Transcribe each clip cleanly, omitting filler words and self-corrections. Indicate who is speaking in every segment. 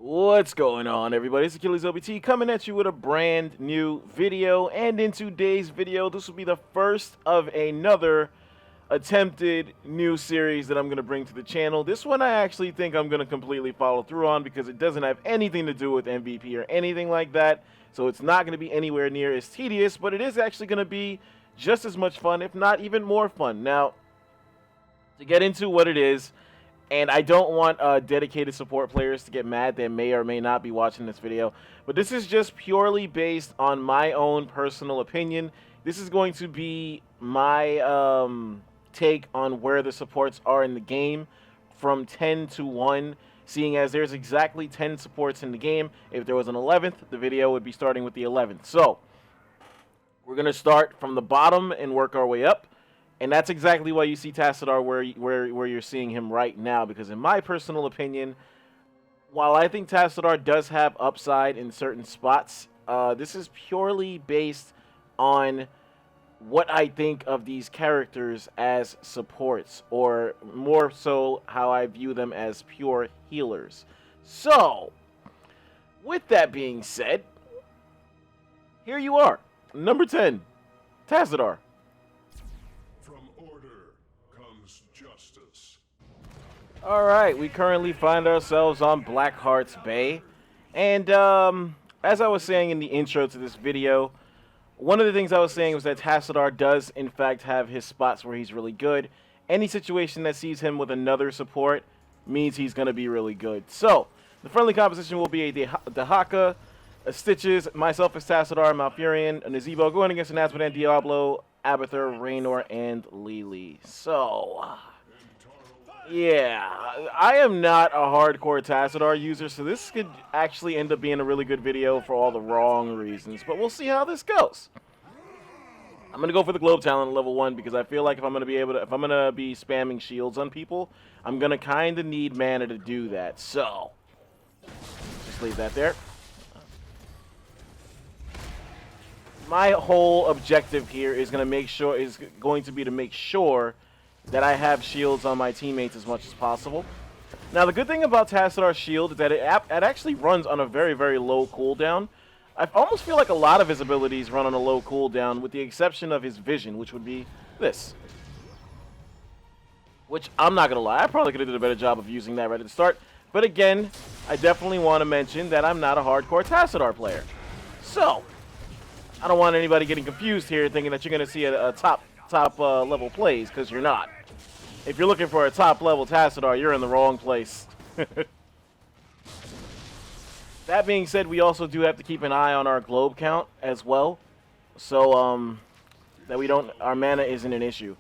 Speaker 1: What's going on, everybody? It's Achilles LBT coming at you with a brand new video, and in today's video this will be the first of another attempted new series that I'm going to bring to the channel. This one I actually think I'm going to completely follow through on because it doesn't have anything to do with MVP or anything like that, so it's not going to be anywhere near as tedious, but it is actually going to be just as much fun, if not even more fun. Now, to get into what it is, and I don't want dedicated support players to get mad that may or may not be watching this video, but this is just purely based on my own personal opinion. This is going to be my take on where the supports are in the game from 10 to 1, seeing as there's exactly 10 supports in the game. If there was an 11th, the video would be starting with the 11th. So we're going to start from the bottom and work our way up. And that's exactly why you see Tassadar where you're seeing him right now, because in my personal opinion, while I think Tassadar does have upside in certain spots, this is purely based on what I think of these characters as supports, or more so how I view them as pure healers. So, with that being said, here you are, number 10, Tassadar. Alright, we currently find ourselves on Blackheart's Bay, and as I was saying in the intro to this video, one of the things I was saying was that Tassadar does in fact have his spots where he's really good. Any situation that sees him with another support means he's going to be really good. So, the friendly composition will be a Dahaka, a Stitches, myself as Tassadar, Malfurion, a Nazebo going against an Azmodan, Diablo, Abathur, Raynor, and Lily. So, yeah, I am not a hardcore Tassadar user, so this could actually end up being a really good video for all the wrong reasons, but we'll see how this goes. I'm going to go for the Globe Talent at level 1 because I feel like if I'm going to be spamming shields on people, I'm going to kind of need mana to do that. So, just leave that there. My whole objective here is going to be to make sure that I have shields on my teammates as much as possible. Now, the good thing about Tassadar's shield is that it actually runs on a very, very low cooldown. I almost feel like a lot of his abilities run on a low cooldown, with the exception of his vision, which would be this. Which, I'm not going to lie, I probably could have did a better job of using that right at the start. But again, I definitely want to mention that I'm not a hardcore Tassadar player. So, I don't want anybody getting confused here thinking that you're going to see a top level plays, because you're not. If you're looking for a top level Tassadar, you're in the wrong place. That being said, we also do have to keep an eye on our globe count as well, so that our mana isn't an issue.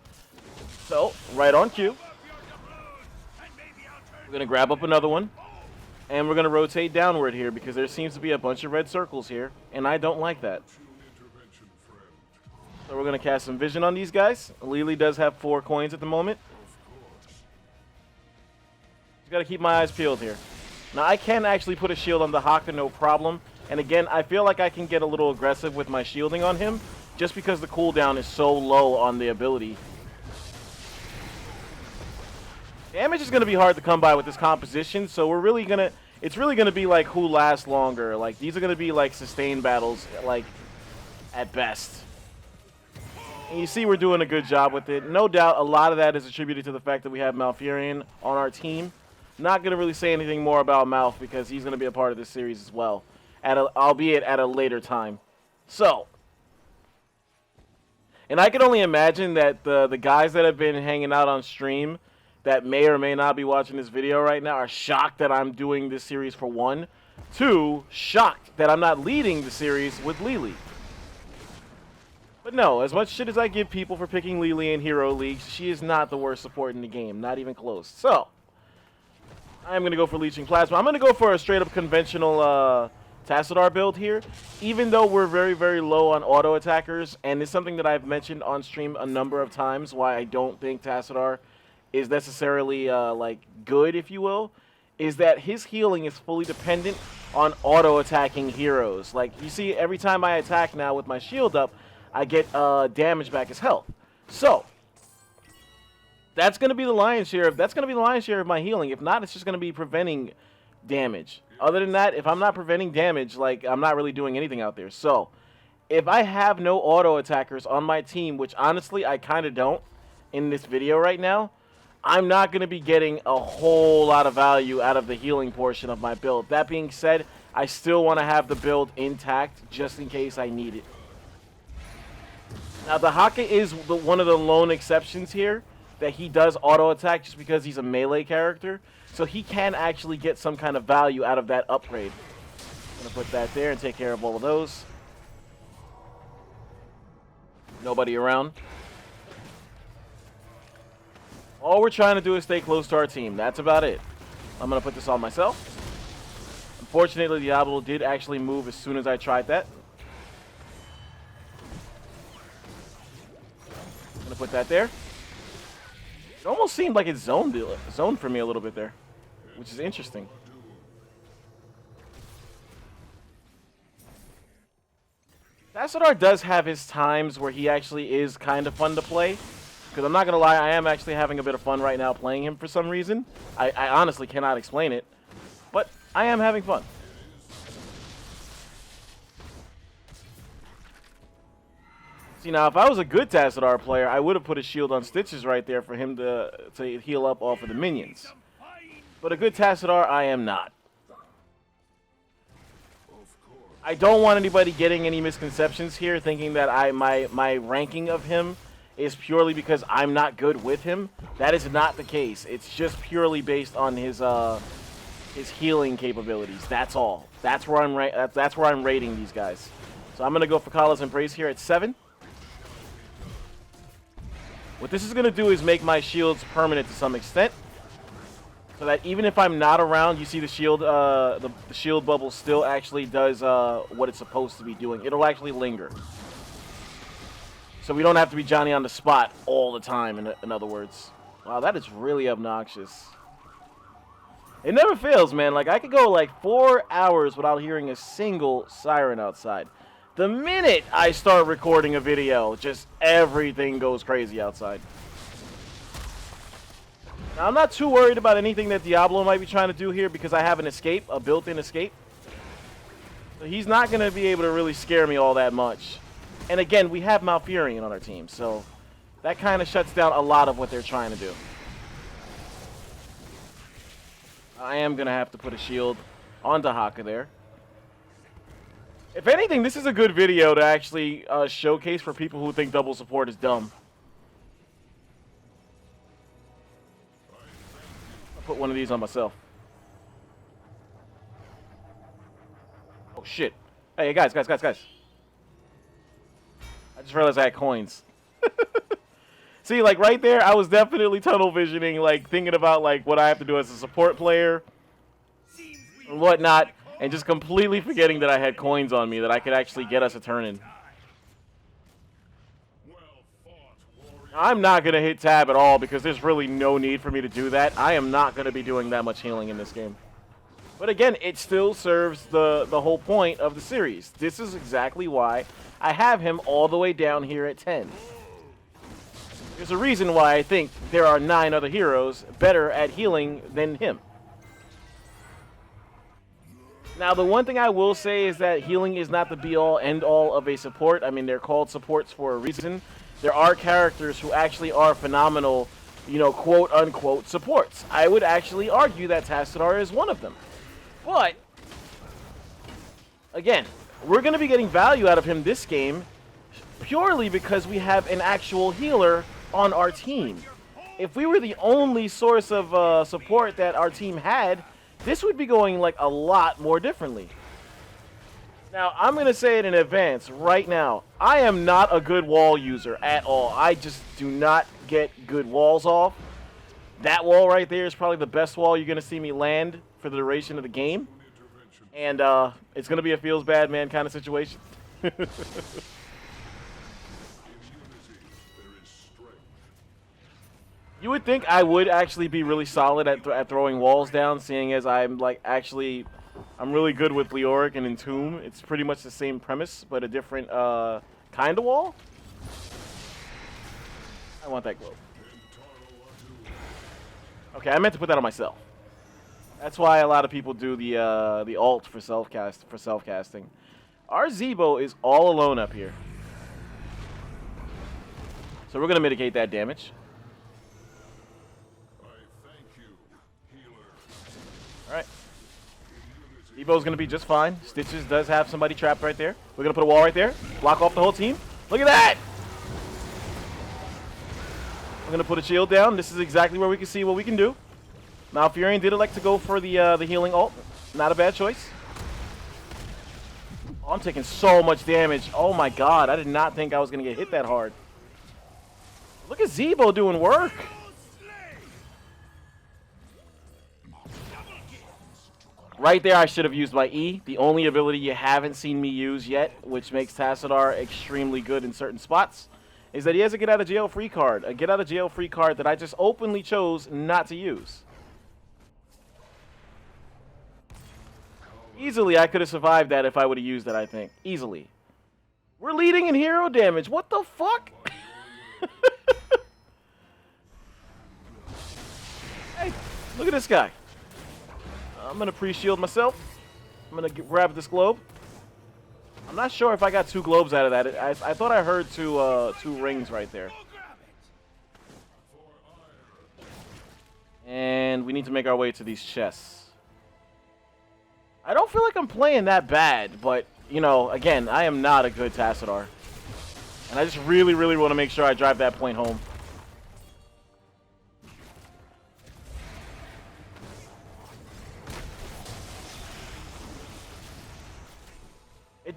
Speaker 1: So, right on cue, we're going to grab up another one, and we're going to rotate downward here because there seems to be a bunch of red circles here, and I don't like that. So we're going to cast some vision on these guys. Lily does have 4 coins at the moment. Just got to keep my eyes peeled here. Now, I can actually put a shield on the Haka, no problem. And again, I feel like I can get a little aggressive with my shielding on him, just because the cooldown is so low on the ability. Damage is going to be hard to come by with this composition, so we're really going to... It's really going to be like who lasts longer. Like, these are going to be like sustained battles, like, at best. And you see we're doing a good job with it. No doubt a lot of that is attributed to the fact that we have Malfurion on our team. Not going to really say anything more about Malf because he's going to be a part of this series as well, albeit at a later time. So, and I can only imagine that the guys that have been hanging out on stream that may or may not be watching this video right now are shocked that I'm doing this series for 1. 2, shocked that I'm not leading the series with Lily. But no, as much shit as I give people for picking Lily in Hero Leagues, she is not the worst support in the game. Not even close. So, I'm going to go for Leeching Plasma. I'm going to go for a straight-up conventional Tassadar build here. Even though we're very, very low on auto attackers, and it's something that I've mentioned on stream a number of times, why I don't think Tassadar is necessarily, like, good, if you will, is that his healing is fully dependent on auto-attacking heroes. Like, you see, every time I attack now with my shield up, I get damage back as health. So, that's going to be the lion's share of my healing. If not, it's just going to be preventing damage. Other than that, if I'm not preventing damage, like, I'm not really doing anything out there. So, if I have no auto attackers on my team, which honestly I kind of don't in this video right now, I'm not going to be getting a whole lot of value out of the healing portion of my build. That being said, I still want to have the build intact just in case I need it. Now, the Haka is one of the lone exceptions here, that he does auto attack just because he's a melee character. So he can actually get some kind of value out of that upgrade. I'm going to put that there and take care of all of those. Nobody around. All we're trying to do is stay close to our team. That's about it. I'm going to put this on myself. Unfortunately, Diablo did actually move as soon as I tried that. I'm going to put that there. It almost seemed like it zoned for me a little bit there, which is interesting. Tassadar does have his times where he actually is kind of fun to play. Because I'm not going to lie, I am actually having a bit of fun right now playing him for some reason. I honestly cannot explain it. But I am having fun. See, now, if I was a good Tassadar player, I would have put a shield on Stitches right there for him to heal up off of the minions. But a good Tassadar, I am not. I don't want anybody getting any misconceptions here, thinking that my ranking of him is purely because I'm not good with him. That is not the case. It's just purely based on his healing capabilities. That's all. That's where I'm rating these guys. So I'm gonna go for Kala's Embrace here at 7. What this is going to do is make my shields permanent to some extent. So that even if I'm not around, you see the shield shield bubble still actually does what it's supposed to be doing. It'll actually linger. So we don't have to be Johnny on the spot all the time, in other words. Wow, that is really obnoxious. It never fails, man. Like, I could go like 4 hours without hearing a single siren outside. The minute I start recording a video, just everything goes crazy outside. Now, I'm not too worried about anything that Diablo might be trying to do here because I have an escape, a built-in escape. So he's not going to be able to really scare me all that much. And again, we have Malfurion on our team, so that kind of shuts down a lot of what they're trying to do. I am going to have to put a shield onto Haka there. If anything, this is a good video to actually showcase for people who think double support is dumb. I'll put one of these on myself. Oh, shit. Hey, guys. I just realized I had coins. See, like, right there, I was definitely tunnel visioning, like, thinking about, like, what I have to do as a support player and whatnot. And just completely forgetting that I had coins on me, that I could actually get us a turn in. I'm not going to hit tab at all because there's really no need for me to do that. I am not going to be doing that much healing in this game. But again, it still serves the whole point of the series. This is exactly why I have him all the way down here at 10. There's a reason why I think there are 9 other heroes better at healing than him. Now, the one thing I will say is that healing is not the be-all, end-all of a support. I mean, they're called supports for a reason. There are characters who actually are phenomenal, you know, quote-unquote supports. I would actually argue that Tassadar is one of them. But, again, we're going to be getting value out of him this game purely because we have an actual healer on our team. If we were the only source of support that our team had, this would be going like a lot more differently. Now, I'm going to say it in advance right now. I am not a good wall user at all. I just do not get good walls off. That wall right there is probably the best wall you're going to see me land for the duration of the game. And it's going to be a feels bad man kind of situation. You would think I would actually be really solid at throwing walls down, seeing as I'm like I'm really good with Leoric and Entomb. It's pretty much the same premise, but a different kind of wall. I want that globe. Okay, I meant to put that on myself. That's why a lot of people do the alt for self-casting. Our Zebo is all alone up here. So we're going to mitigate that damage. Alright. Zebo's going to be just fine. Stitches does have somebody trapped right there. We're going to put a wall right there. Block off the whole team. Look at that! We're going to put a shield down. This is exactly where we can see what we can do. Malfurion did elect to go for the healing ult. Not a bad choice. Oh, I'm taking so much damage. Oh my god, I did not think I was going to get hit that hard. Look at Zebo doing work. Right there, I should have used my E, the only ability you haven't seen me use yet, which makes Tassadar extremely good in certain spots, is that he has a get-out-of-jail-free card. A get-out-of-jail-free card that I just openly chose not to use. Easily, I could have survived that if I would have used it, I think. Easily. We're leading in hero damage. What the fuck? Hey, look at this guy. I'm going to pre-shield myself. I'm going to grab this globe. I'm not sure if I got 2 globes out of that. I thought I heard two rings right there. And we need to make our way to these chests. I don't feel like I'm playing that bad, but, you know, again, I am not a good Tassadar. And I just really, really want to make sure I drive that point home. It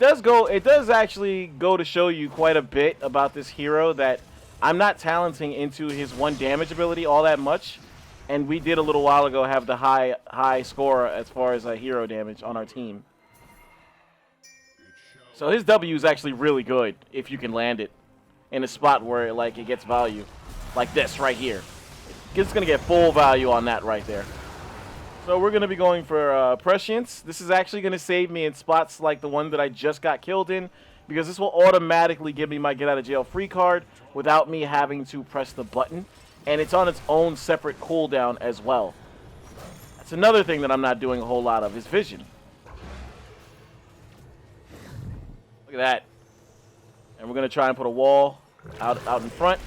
Speaker 1: does actually go to show you quite a bit about this hero that I'm not talenting into his 1 damage ability all that much. And we did a little while ago have the high score as far as hero damage on our team. So his W is actually really good if you can land it in a spot where it gets value, like this right here. It's gonna get full value on that right there. So we're gonna be going for prescience. This is actually gonna save me in spots like the one that I just got killed in, because this will automatically give me my get out of jail free card without me having to press the button. And it's on its own separate cooldown as well. That's another thing that I'm not doing a whole lot of, is vision. Look at that. And we're going to try and put a wall out in front.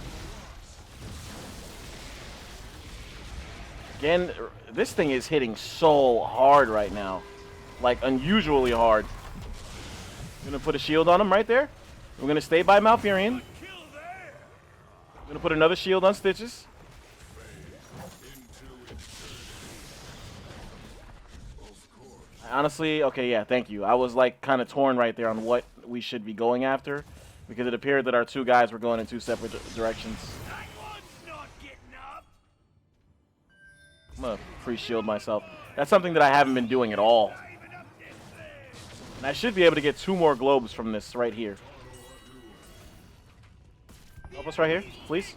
Speaker 1: Again, this thing is hitting so hard right now. Like, unusually hard. I'm going to put a shield on him right there. We're going to stay by Malfurion. I'm going to put another shield on Stitches. Honestly, okay, yeah, thank you. I was like kind of torn right there on what we should be going after, because it appeared that our 2 guys were going in 2 separate directions. I'm gonna pre-shield myself. That's something that I haven't been doing at all. And I should be able to get 2 more globes from this right here. Help us right here, please.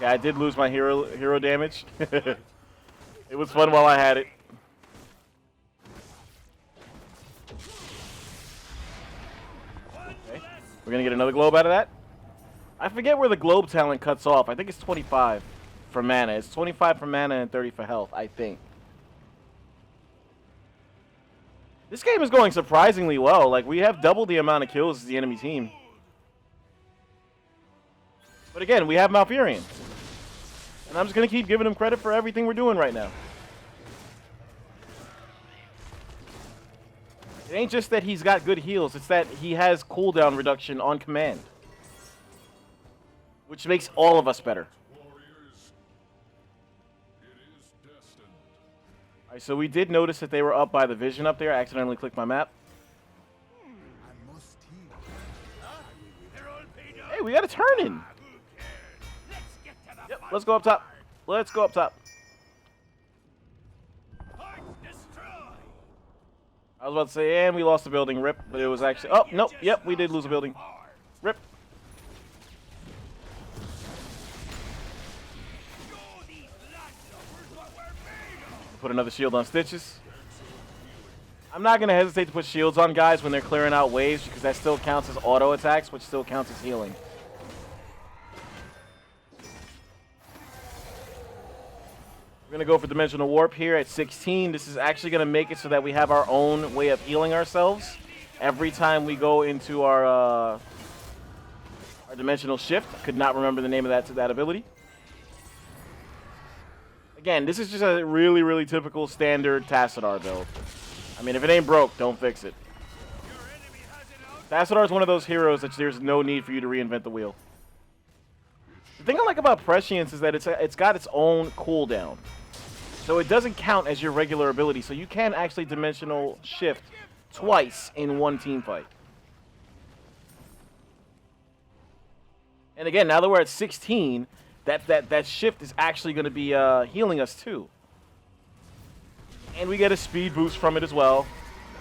Speaker 1: Yeah, I did lose my hero damage. It was fun while I had it. Okay. We're gonna get another globe out of that. I forget where the globe talent cuts off. I think it's 25 for mana. It's 25 for mana and 30 for health, I think. This game is going surprisingly well. Like, we have double the amount of kills as the enemy team. But again, we have Malfurion. And I'm just going to keep giving him credit for everything we're doing right now. It ain't just that he's got good heals. It's that he has cooldown reduction on command. Which makes all of us better. Alright, so we did notice that they were up by the vision up there. I accidentally clicked my map. Hey, we got a turn in. Yep, let's go up top. Let's go up top. I was about to say, and we lost the building, rip, but it was actually... Oh, nope, yep, we did lose a building. Rip. Put another shield on Stitches. I'm not going to hesitate to put shields on guys when they're clearing out waves, because that still counts as auto attacks, which still counts as healing. We're going to go for Dimensional Warp here at 16. This is actually going to make it so that we have our own way of healing ourselves every time we go into our Dimensional Shift. Could not remember the name of that ability. Again, this is just a really, really typical standard Tassadar build. I mean, if it ain't broke, don't fix it. Tassadar is one of those heroes that there's no need for you to reinvent the wheel. The thing I like about Prescience is that it's got its own cooldown. So it doesn't count as your regular ability, so you can actually Dimensional Shift twice in one team fight. And again, now that we're at 16, that shift is actually going to be healing us too. And we get a speed boost from it as well.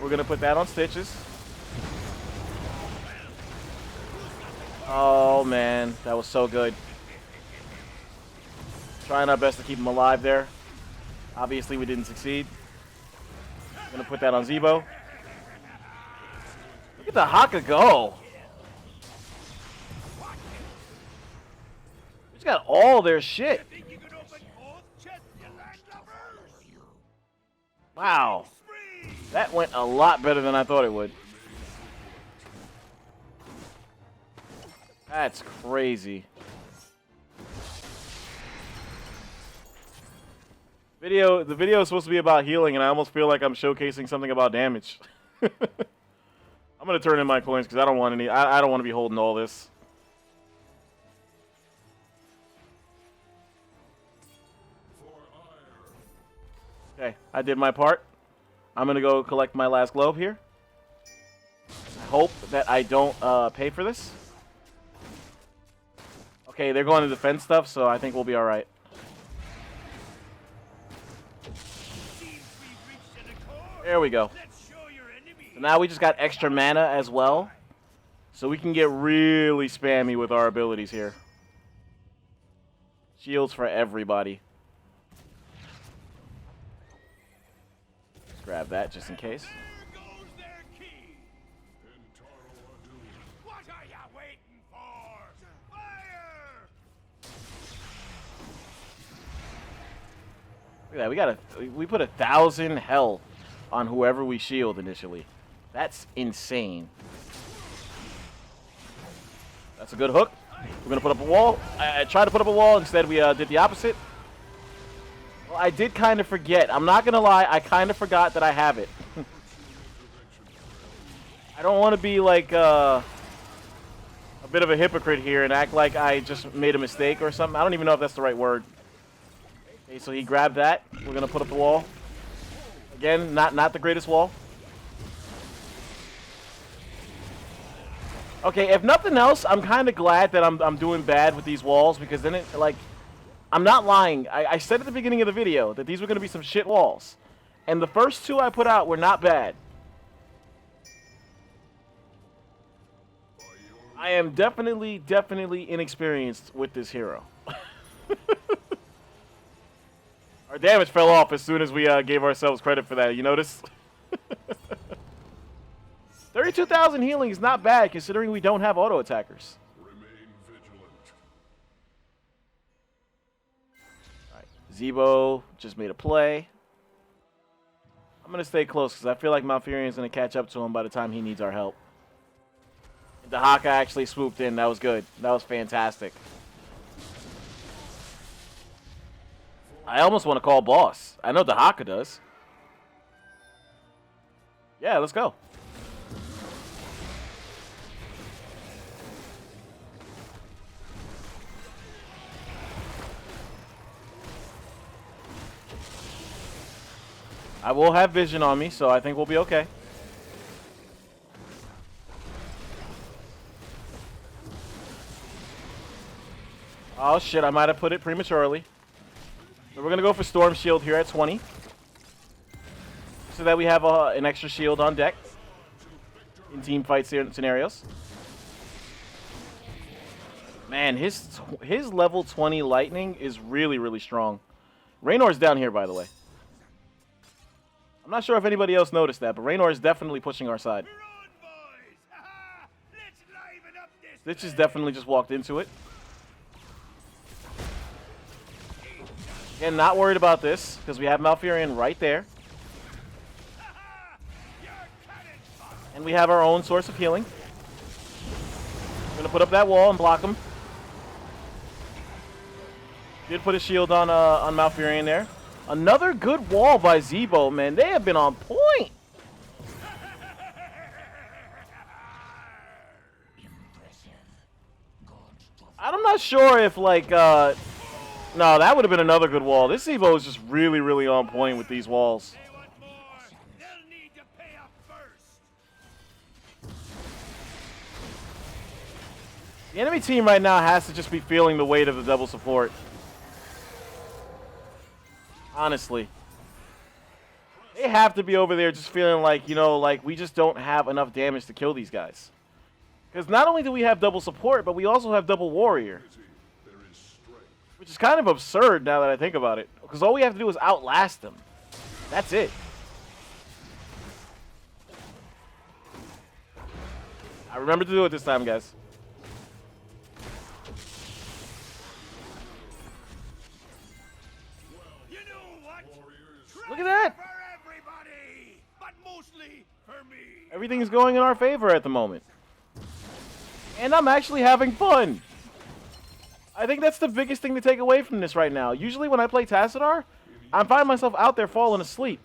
Speaker 1: We're going to put that on Stitches. Oh man, that was so good. Trying our best to keep him alive there. Obviously, we didn't succeed. I'm going to put that on Zebo. Look at the Haka go. He's got all their shit. Wow. That went a lot better than I thought it would. That's crazy. The video is supposed to be about healing, and I almost feel like I'm showcasing something about damage. I'm gonna turn in my coins because I don't want any. I don't want to be holding all this. Okay, I did my part. I'm gonna go collect my last globe here. I hope that I don't pay for this. Okay, they're going to defend stuff, so I think we'll be all right. There we go. So now we just got extra mana as well, so we can get really spammy with our abilities here. Shields for everybody. Let's grab that just in case. Look at that. We put 1,000 health on whoever we shield initially. That's insane. That's a good hook. We're gonna put up a wall. I tried to put up a wall. Instead, we did the opposite. Well, I did kind of forget. I'm not gonna lie. I kind of forgot that I have it. I don't want to be like a bit of a hypocrite here and act like I just made a mistake or something. I don't even know if that's the right word. Okay, so he grabbed that. We're gonna put up the wall. Again, not the greatest wall. Okay, if nothing else, I'm kind of glad that I'm doing bad with these walls, because then I'm not lying. I said at the beginning of the video that these were gonna be some shit walls, and the first two I put out were not bad. I am definitely inexperienced with this hero. Our damage fell off as soon as we gave ourselves credit for that. You notice? 32,000 healing is not bad considering we don't have auto attackers.
Speaker 2: Remain vigilant.
Speaker 1: All right, Zebo just made a play. I'm gonna stay close because I feel like Malfurion's gonna catch up to him by the time he needs our help. And Dahaka actually swooped in. That was good. That was fantastic. I almost want to call boss. I know Dahaka does. Yeah, let's go. I will have vision on me, so I think we'll be okay. Oh shit, I might have put it prematurely. So we're going to go for Storm Shield here at 20. So that we have an extra shield on deck in team fight scenarios. Man, his level 20 lightning is really strong. Raynor's down here, by the way. I'm not sure if anybody else noticed that, but Raynor is definitely pushing our side. Stitch has definitely just walked into it. Again, not worried about this because we have Malfurion right there. And we have our own source of healing. I'm going to put up that wall and block him. Did put a shield on Malfurion there. Another good wall by Zebo, man. They have been on point. I'm not sure if, like, no, that would have been another good wall. This Zebo is just really, really on point with these walls. The enemy team right now has to just be feeling the weight of the double support. Honestly. They have to be over there just feeling like, you know, like we just don't have enough damage to kill these guys. Because not only do we have double support, but we also have double warrior. Which is kind of absurd now that I think about it. Because all we have to do is outlast them. That's it. I remember to do it this time, guys. Look at that! Everything is going in our favor at the moment. And I'm actually having fun. I think that's the biggest thing to take away from this right now. Usually when I play Tassadar, I find myself out there falling asleep.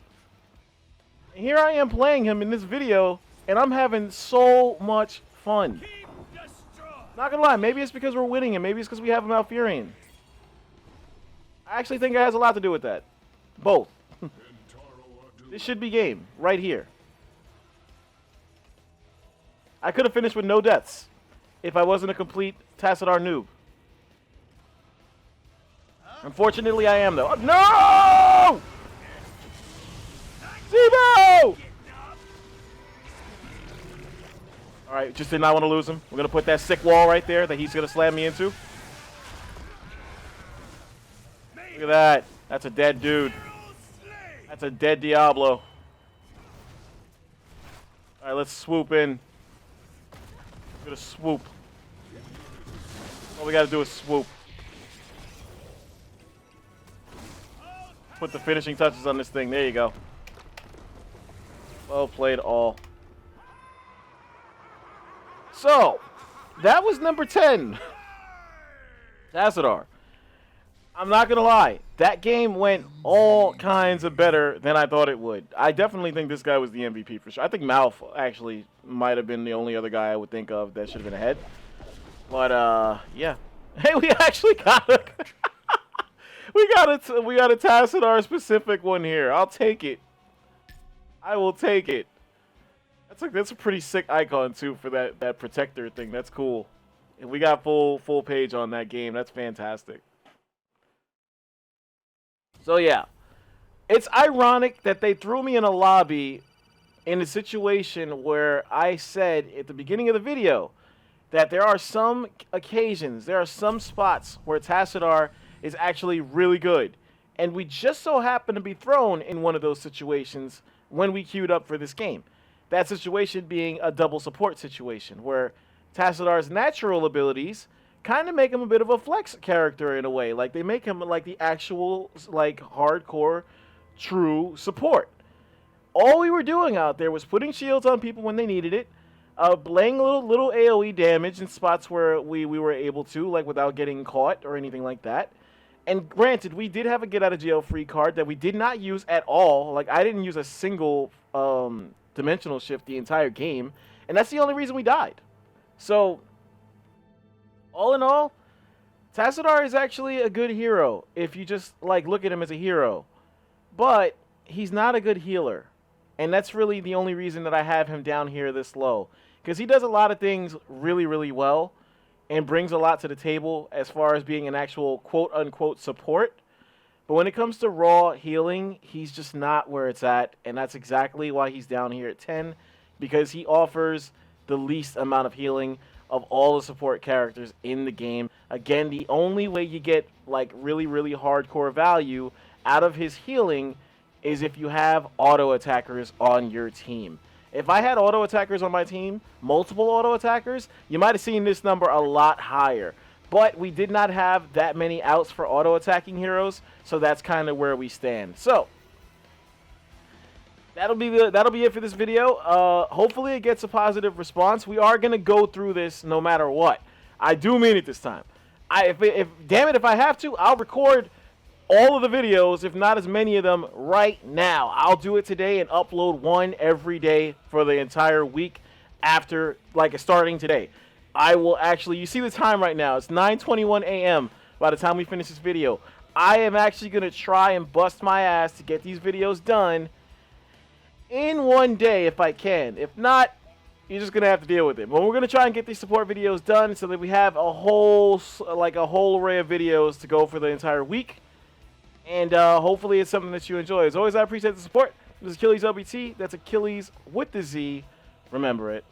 Speaker 1: And here I am playing him in this video, and I'm having so much fun. Not gonna lie, maybe it's because we're winning, and maybe it's because we have a Malfurion. I actually think it has a lot to do with that. Both. This should be game, right here. I could have finished with no deaths if I wasn't a complete Tassadar noob. Unfortunately, I am, though. Oh, no! Zebo! Alright, just did not want to lose him. We're going to put that sick wall right there that he's going to slam me into. Look at that. That's a dead dude. That's a dead Diablo. Alright, let's swoop in. We're going to swoop. All we got to do is swoop. Put the finishing touches on this thing. There you go. Well played, all. So, that was number 10. Tassadar. I'm not going to lie. That game went all kinds of better than I thought it would. I definitely think this guy was the MVP for sure. I think Malf actually might have been the only other guy I would think of that should have been ahead. But, yeah. Hey, we actually got a... we got a Tassadar specific one here. I'll take it. I will take it. That's a pretty sick icon too for that protector thing. That's cool. And we got full page on that game. That's fantastic. So yeah, it's ironic that they threw me in a lobby in a situation where I said at the beginning of the video that there are some occasions, there are some spots where Tassadar is actually really good. And we just so happen to be thrown in one of those situations when we queued up for this game. That situation being a double support situation where Tassadar's natural abilities kind of make him a bit of a flex character in a way. Like, they make him like the actual, like, hardcore, true support. All we were doing out there was putting shields on people when they needed it, laying little AoE damage in spots where we were able to, like, without getting caught or anything like that. And granted, we did have a get out of jail free card that we did not use at all. Like, I didn't use a single dimensional shift the entire game, and that's the only reason we died. So, all in all, Tassadar is actually a good hero if you just, like, look at him as a hero. But he's not a good healer. And that's really the only reason that I have him down here this low. Because he does a lot of things really, really well and brings a lot to the table as far as being an actual quote-unquote support. But when it comes to raw healing, he's just not where it's at. And that's exactly why he's down here at 10. Because he offers the least amount of healing of all the support characters in the game. Again, the only way you get, like, really, really hardcore value out of his healing is if you have auto attackers on your team. If I had auto attackers on my team, multiple auto attackers, you might have seen this number a lot higher. but we did not have that many outs for auto-attacking heroes, so that's kind of where we stand. So that'll be it for this video. Hopefully it gets a positive response. We are gonna go through this no matter what. I do mean it this time. Damn it, if I have to, I'll record all of the videos, if not as many of them, right now. I'll do it today and upload one every day for the entire week after, like, starting today. I will actually, you see the time right now, it's 9:21 a.m. by the time we finish this video. I am actually gonna try and bust my ass to get these videos done in one day if I can. If not, you're just gonna have to deal with it. But we're gonna try and get these support videos done so that we have a whole array of videos to go for the entire week. And hopefully it's something that you enjoy. As always, I appreciate the support. This is Achilles LBT. That's Achilles with the Z. Remember it.